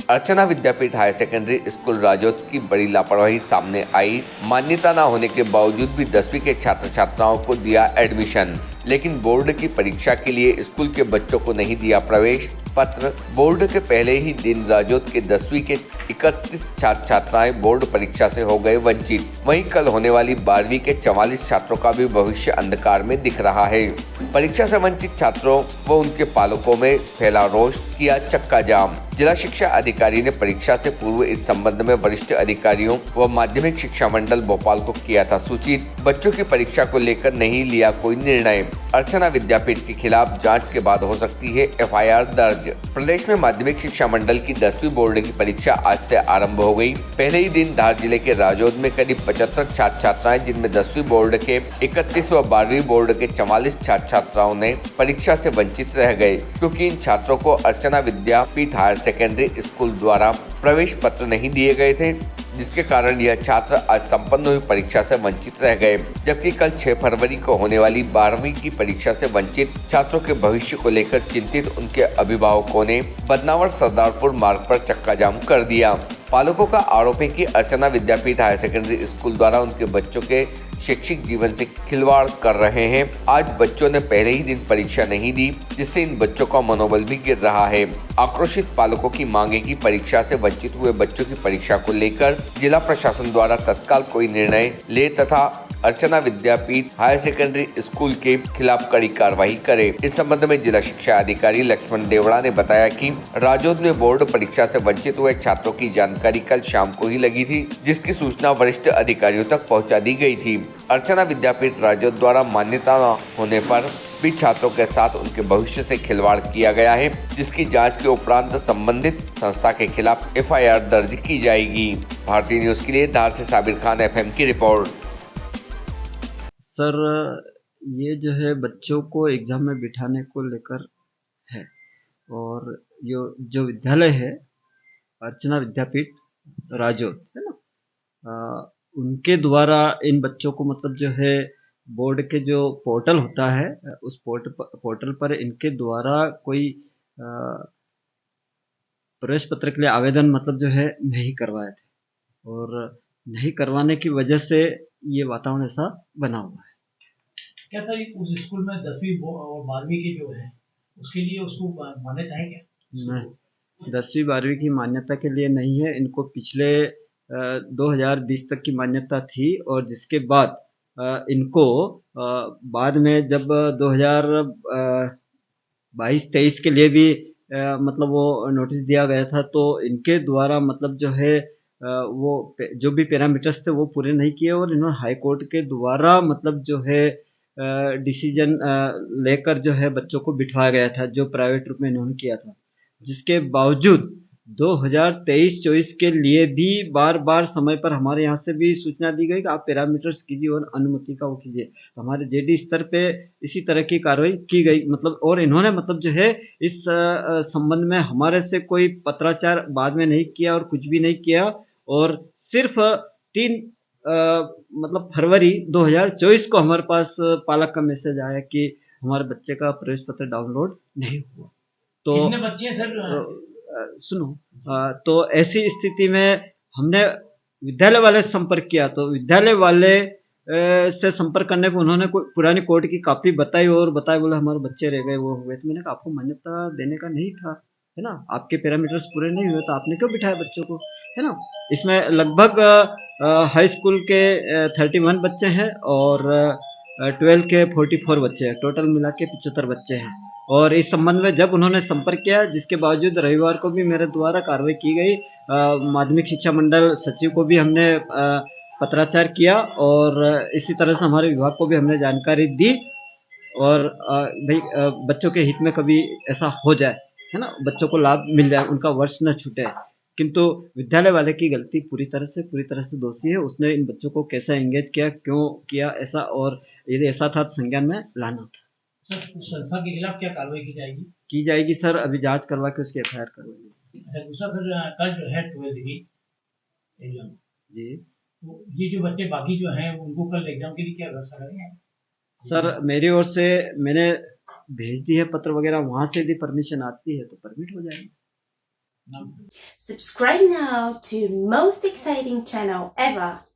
अर्चना विद्यापीठ higher secondary school राजौद की बड़ी लापरवाही सामने आई। मान्यता न होने के बावजूद भी 10वीं के छात्र छात्राओं को दिया एडमिशन, लेकिन बोर्ड की परीक्षा के लिए स्कूल के बच्चों को नहीं दिया प्रवेश पत्र। बोर्ड के पहले ही दिन राजौद के 10वीं के 31 छात्र छात्राएं बोर्ड परीक्षा से हो गए वंचित। वहीं कल होने वाली 12वीं के 44 छात्रों का भी भविष्य अंधकार में दिख रहा है। परीक्षा से वंचित छात्रों व उनके पालकों में फैला रोष, किया चक्का जाम। जिला शिक्षा अधिकारी ने परीक्षा से पूर्व इस संबंध में वरिष्ठ अधिकारियों व माध्यमिक शिक्षा मंडल भोपाल को किया था सूचित। बच्चों की परीक्षा को लेकर नहीं लिया कोई निर्णय। अर्चना विद्यापीठ के खिलाफ जांच के बाद हो सकती है एफआईआर दर्ज। प्रदेश में माध्यमिक शिक्षा मंडल की 10वीं बोर्ड की परीक्षा आज से आरंभ हो गई। पहले ही दिन धार जिले के राजौद में करीब 75 छात्र छात्राएं, जिनमें 10वीं बोर्ड के 31 व 12वीं बोर्ड के 44 छात्र छात्राओं ने परीक्षा से वंचित रह गए, क्योंकि इन छात्रों को अर्चना विद्यापीठ हायर सेकेंडरी स्कूल द्वारा प्रवेश पत्र नहीं दिए गए थे, जिसके कारण यह छात्र आज संपन्न हुई परीक्षा से वंचित रह गए। जबकि कल 6 फरवरी को होने वाली 12वीं की परीक्षा से वंचित छात्रों के भविष्य को लेकर चिंतित उनके अभिभावकों ने बदनावर सरदारपुर मार्ग पर चक्का जाम कर दिया। पालकों का आरोप है कि अर्चना विद्यापीठ हायर सेकेंडरी स्कूल द्वारा उनके बच्चों के शैक्षिक जीवन से खिलवाड़ कर रहे हैं। आज बच्चों ने पहले ही दिन परीक्षा नहीं दी, जिससे इन बच्चों का मनोबल भी गिर रहा है। आक्रोशित पालकों की मांग है कि परीक्षा से वंचित हुए बच्चों की परीक्षा को लेकर जिला प्रशासन द्वारा तत्काल कोई निर्णय ले तथा अर्चना विद्यापीठ हायर सेकेंडरी स्कूल के खिलाफ कड़ी कार्रवाई करे। इस संबंध में जिला शिक्षा अधिकारी लक्ष्मण देवड़ा ने बताया कि राजौद में बोर्ड परीक्षा से वंचित हुए छात्रों की जानकारी कल शाम को ही लगी थी, जिसकी सूचना वरिष्ठ अधिकारियों तक पहुंचा दी गई थी। अर्चना विद्यापीठ राजौद द्वारा मान्यता न होने पर भी छात्रों के साथ उनके भविष्य से खिलवाड़ किया गया है, जिसकी जांच के उपरांत संबंधित संस्था के खिलाफ एफआईआर दर्ज की जाएगी। भारतीय न्यूज के लिए धार से साबिर खान एफएम की रिपोर्ट। सर, ये जो है बच्चों को एग्जाम में बिठाने को लेकर है, और जो विद्यालय है अर्चना विद्यापीठ राजौद है ना, उनके द्वारा इन बच्चों को मतलब जो है बोर्ड के जो पोर्टल होता है उस पोर्टल पर इनके द्वारा कोई प्रवेश पत्र के लिए आवेदन मतलब जो है नहीं करवाए थे, और नहीं करवाने की वजह से ये वातावरण ऐसा बना हुआ है। क्या था उस स्कूल में 10वीं और 12वीं की जो है उसके लिए उसको मान्यता है क्या? नहीं, 10वीं 12वीं की मान्यता के लिए नहीं है। इनको पिछले 2020 तक की मान्यता थी, और जिसके बाद इनको बाद में जब 2022-23 के लिए भी मतलब वो नोटिस दिया गया था, तो इनके द्वारा मतलब जो है वो जो भी पैरामीटर्स थे वो पूरे नहीं किए, और इन्होंने हाई कोर्ट के द्वारा मतलब जो है डिसीजन लेकर जो है बच्चों को बिठवाया गया था, जो प्राइवेट रूप में इन्होंने किया था। जिसके बावजूद 2023-24 के लिए भी बार बार समय पर हमारे यहाँ से भी सूचना दी गई कि आप पैरामीटर्स कीजिए और अनुमति का वो कीजिए। तो हमारे जेडी स्तर पे इसी तरह की कार्रवाई की गई, मतलब, और इन्होंने मतलब जो है इस संबंध में हमारे से कोई पत्राचार बाद में नहीं किया और कुछ भी नहीं किया, और सिर्फ 3 मतलब फरवरी 2024 को हमारे पास पालक का मैसेज आया कि हमारे बच्चे का प्रवेश पत्र डाउनलोड नहीं हुआ। तो कितने बच्चे हैं सर? सुनो, तो ऐसी स्थिति में हमने विद्यालय वाले से संपर्क किया, तो विद्यालय वाले से संपर्क करने पर उन्होंने कोई पुरानी कोर्ट की कॉपी बताई और बताया, बोले हमारे बच्चे रह गए, वो हुए। तो मैंने कहा आपको मान्यता देने का नहीं था, है ना, आपके पैरामीटर्स पूरे नहीं हुए तो आपने क्यों बिठाया बच्चों को, है ना। इसमें लगभग हाई स्कूल के 31 बच्चे हैं और 12 के 44 बच्चे हैं, टोटल मिला के 75 बच्चे हैं। और इस संबंध में जब उन्होंने संपर्क किया, जिसके बावजूद रविवार को भी मेरे द्वारा कार्रवाई की गई, माध्यमिक शिक्षा मंडल सचिव को भी हमने पत्राचार किया, और इसी तरह से हमारे विभाग को भी हमने जानकारी दी, और भाई बच्चों के हित में कभी ऐसा हो जाए, है ना, बच्चों को लाभ मिल जाए, उनका वर्ष न छूटे। किंतु विद्यालय वाले की गलती पूरी तरह से दोषी है। उसने इन बच्चों को कैसे एंगेज किया, क्यों किया ऐसा, और यदि ऐसा था तो संज्ञान में लाना था। सर, संस्था के खिलाफ क्या कार्रवाई की जाएगी? सर, अभी जांच करवा के उसकी एफआईआर करवाएंगे। दूसरा सर, कल जो है 12th की एग्जाम जी, तो ये जो बच्चे बाकी जो हैं उनको कल एग्जाम के लिए क्या व्यवस्था करेंगे? सर, मेरी ओर से मैंने भेज दी है पत्र वगैरह, वहां से यदि परमिशन आती है तो परमिट हो जाएगी। नाम Subscribe now to most exciting channel ever.